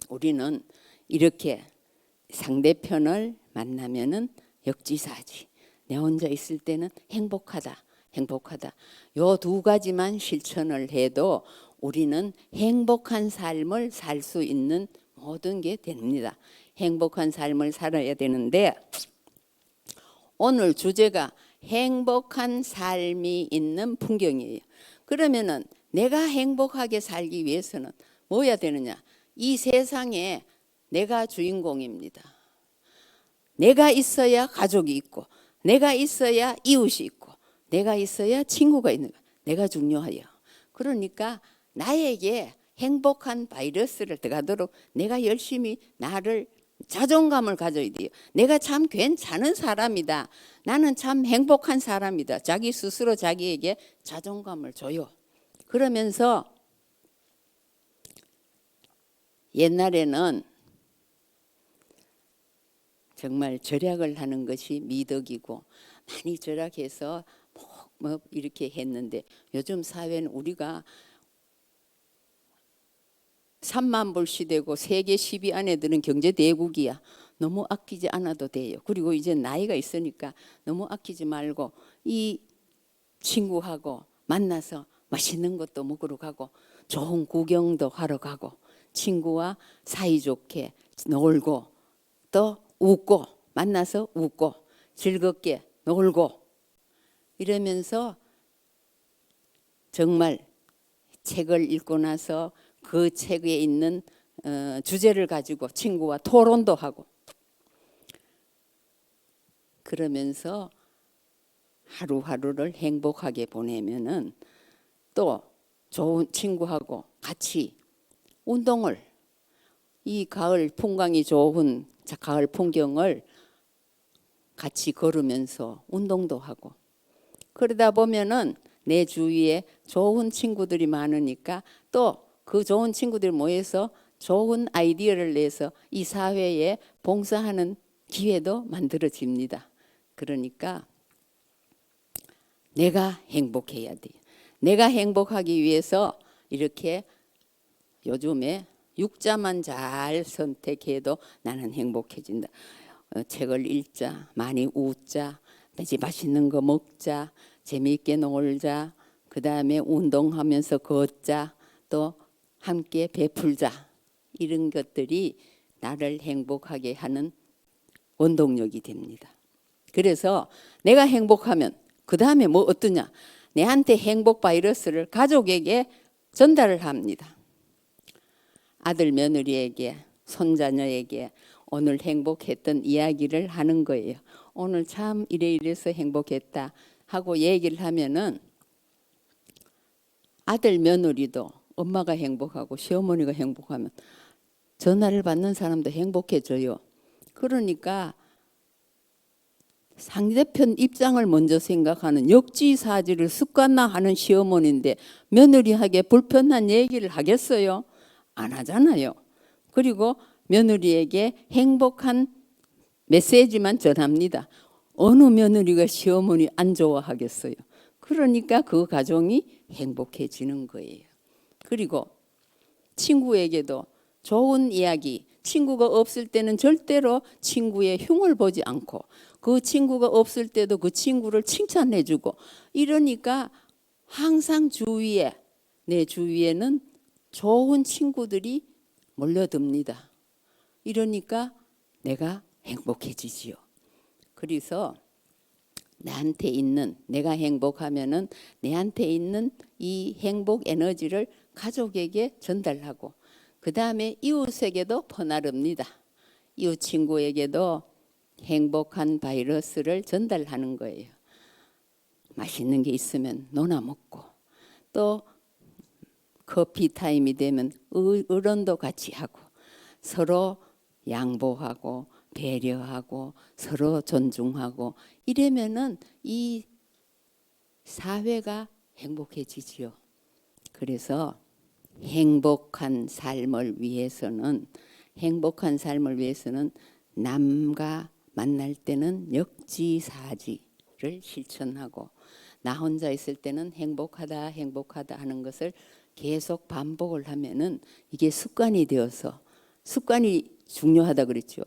우리는 이렇게 상대편을 만나면은 역지사지 내 혼자 있을 때는 행복하다. 요 두 가지만 실천을 해도 우리는 행복한 삶을 살 수 있는 모든 게 됩니다. 행복한 삶을 살아야 되는데 오늘 주제가 행복한 삶이 있는 풍경이에요. 그러면은 내가 행복하게 살기 위해서는 뭐야 되느냐? 이 세상에 내가 주인공입니다. 내가 있어야 가족이 있고 내가 있어야 이웃이 있고 내가 있어야 친구가 있는 거야. 내가 중요해요. 그러니까 나에게 행복한 바이러스를 들어가도록 내가 열심히 나를 자존감을 가져야 돼요. 내가 참 괜찮은 사람이다. 나는 참 행복한 사람이다. 자기 스스로 자기에게 자존감을 줘요. 그러면서 옛날에는 정말 절약을 하는 것이 미덕이고 많이 절약해서 뭐 이렇게 했는데 요즘 사회는 우리가 3만 불 시대고 세계 10위 안에 드는 경제 대국이야. 너무 아끼지 않아도 돼요. 그리고 이제 나이가 있으니까 너무 아끼지 말고 이 친구하고 만나서 맛있는 것도 먹으러 가고 좋은 구경도 하러 가고 친구와 사이좋게 놀고 또 웃고 만나서 웃고 즐겁게 놀고 이러면서 정말 책을 읽고 나서 그 책에 있는 주제를 가지고 친구와 토론도 하고 그러면서 하루하루를 행복하게 보내면은 또 좋은 친구하고 같이 운동을 이 가을 풍광이 좋은 가을 풍경을 같이 걸으면서 운동도 하고 그러다 보면은 내 주위에 좋은 친구들이 많으니까 또 그 좋은 친구들이 모여서 좋은 아이디어를 내서 이 사회에 봉사하는 기회도 만들어집니다. 그러니까 내가 행복해야 돼요. 내가 행복하기 위해서 이렇게 요즘에 육자만 잘 선택해도 나는 행복해진다. 책을 읽자, 많이 웃자, 이제 맛있는 거 먹자, 재미있게 놀자, 그 다음에 운동하면서 걷자, 또 함께 베풀자. 이런 것들이 나를 행복하게 하는 원동력이 됩니다. 그래서 내가 행복하면 그 다음에 뭐 어떠냐? 내한테 행복 바이러스를 가족에게 전달을 합니다. 아들 며느리에게 손자녀에게 오늘 행복했던 이야기를 하는 거예요. 오늘 참 이래서 행복했다 하고 얘기를 하면은 아들 며느리도 엄마가 행복하고 시어머니가 행복하면 전화를 받는 사람도 행복해져요. 그러니까 상대편 입장을 먼저 생각하는 역지사지를 습관화하는 시어머니인데 며느리에게 불편한 얘기를 하겠어요? 안 하잖아요. 그리고 며느리에게 행복한 메시지만 전합니다. 어느 며느리가 시어머니 안 좋아하겠어요? 그러니까 그 가정이 행복해지는 거예요. 그리고 친구에게도 좋은 이야기, 친구가 없을 때는 절대로 친구의 흉을 보지 않고 그 친구가 없을 때도 그 친구를 칭찬해주고 이러니까 항상 주위에 내 주위에는 좋은 친구들이 몰려듭니다. 이러니까 내가 행복해지지요. 그래서 나한테 있는 내가 행복하면은 내한테 있는 이 행복 에너지를 가족에게 전달하고 그 다음에 이웃에게도 퍼나릅니다. 이웃 친구에게도 행복한 바이러스를 전달하는 거예요. 맛있는 게 있으면 나눠 먹고 또 커피 타임이 되면 의론도 같이 하고 서로 양보하고 배려하고 서로 존중하고 이러면은 이 사회가 행복해지지요. 그래서 행복한 삶을 위해서는 남과 만날 때는 역지사지를 실천하고 나 혼자 있을 때는 행복하다 하는 것을 계속 반복을 하면은 이게 습관이 되어서 습관이 중요하다 그랬죠.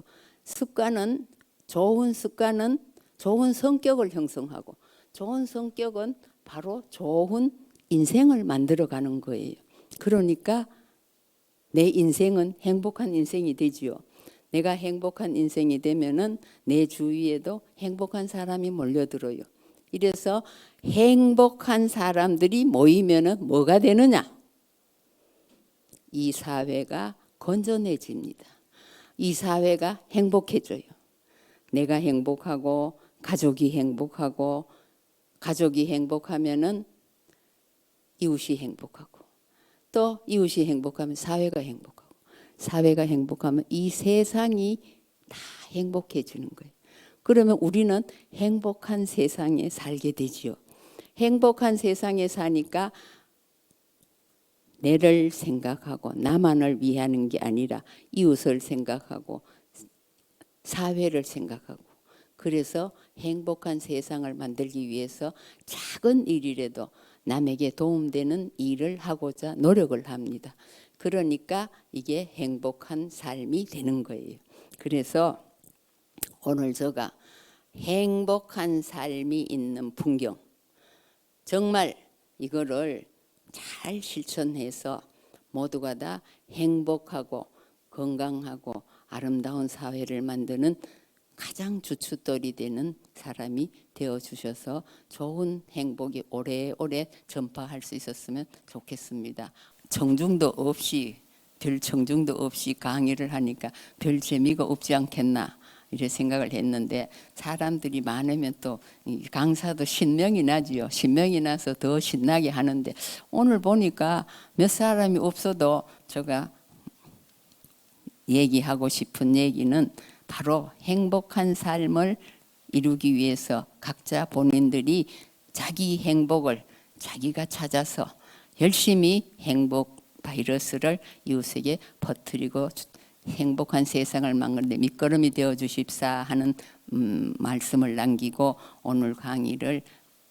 좋은 습관은 좋은 성격을 형성하고 좋은 성격은 바로 좋은 인생을 만들어가는 거예요. 그러니까 내 인생은 행복한 인생이 되지요. 내가 행복한 인생이 되면은 내 주위에도 행복한 사람이 몰려들어요. 이래서 행복한 사람들이 모이면은 뭐가 되느냐? 이 사회가 건전해집니다. 이 사회가 행복해져요. 내가 행복하고 가족이 행복하면은 이웃이 행복하고 또 이웃이 행복하면 사회가 행복하고 사회가 행복하면 이 세상이 다 행복해지는 거예요. 그러면 우리는 행복한 세상에 살게 되지요. 행복한 세상에 사니까 내를 생각하고 나만을 위하는 게 아니라 이웃을 생각하고 사회를 생각하고 그래서 행복한 세상을 만들기 위해서 작은 일이라도 남에게 도움되는 일을 하고자 노력을 합니다. 그러니까 이게 행복한 삶이 되는 거예요. 그래서 오늘 제가 행복한 삶이 있는 풍경, 정말 이거를 잘 실천해서 모두가 다 행복하고 건강하고 아름다운 사회를 만드는 가장 주춧돌이 되는 사람이 되어주셔서 좋은 행복이 오래오래 전파할 수 있었으면 좋겠습니다. 청중도 없이, 별 청중도 없이 강의를 하니까 별 재미가 없지 않겠나 이렇게 생각을 했는데, 사람들이 많으면 또 강사도 신명이 나지요. 신명이 나서 더 신나게 하는데, 오늘 보니까 몇 사람이 없어도 제가 얘기하고 싶은 얘기는 바로 행복한 삶을 이루기 위해서 각자 본인들이 자기 행복을 자기가 찾아서 열심히 행복 바이러스를 이웃에게 퍼뜨리고 행복한 세상을 만드는 밑거름이 되어 주십사 하는 말씀을 남기고, 오늘 강의를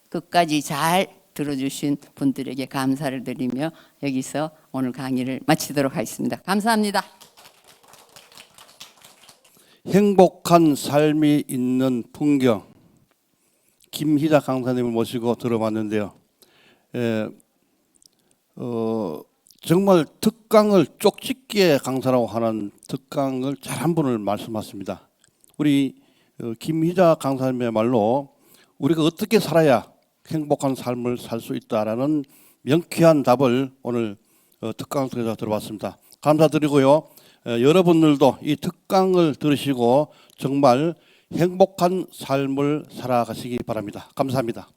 끝까지 잘 들어주신 분들에게 감사를 드리며 여기서 오늘 강의를 마치도록 하겠습니다. 감사합니다.
행복한 삶이 있는 풍경, 김희자 강사님을 모시고 들어봤는데요. 정말 특강을 쪽집게 강사라고 하는 특강을 잘 한 분을 말씀하십니다. 우리 김희자 강사님의 말로 우리가 어떻게 살아야 행복한 삶을 살 수 있다라는 명쾌한 답을 오늘 특강을 통해서 들어봤습니다. 감사드리고요. 여러분들도 이 특강을 들으시고 정말 행복한 삶을 살아가시기 바랍니다. 감사합니다.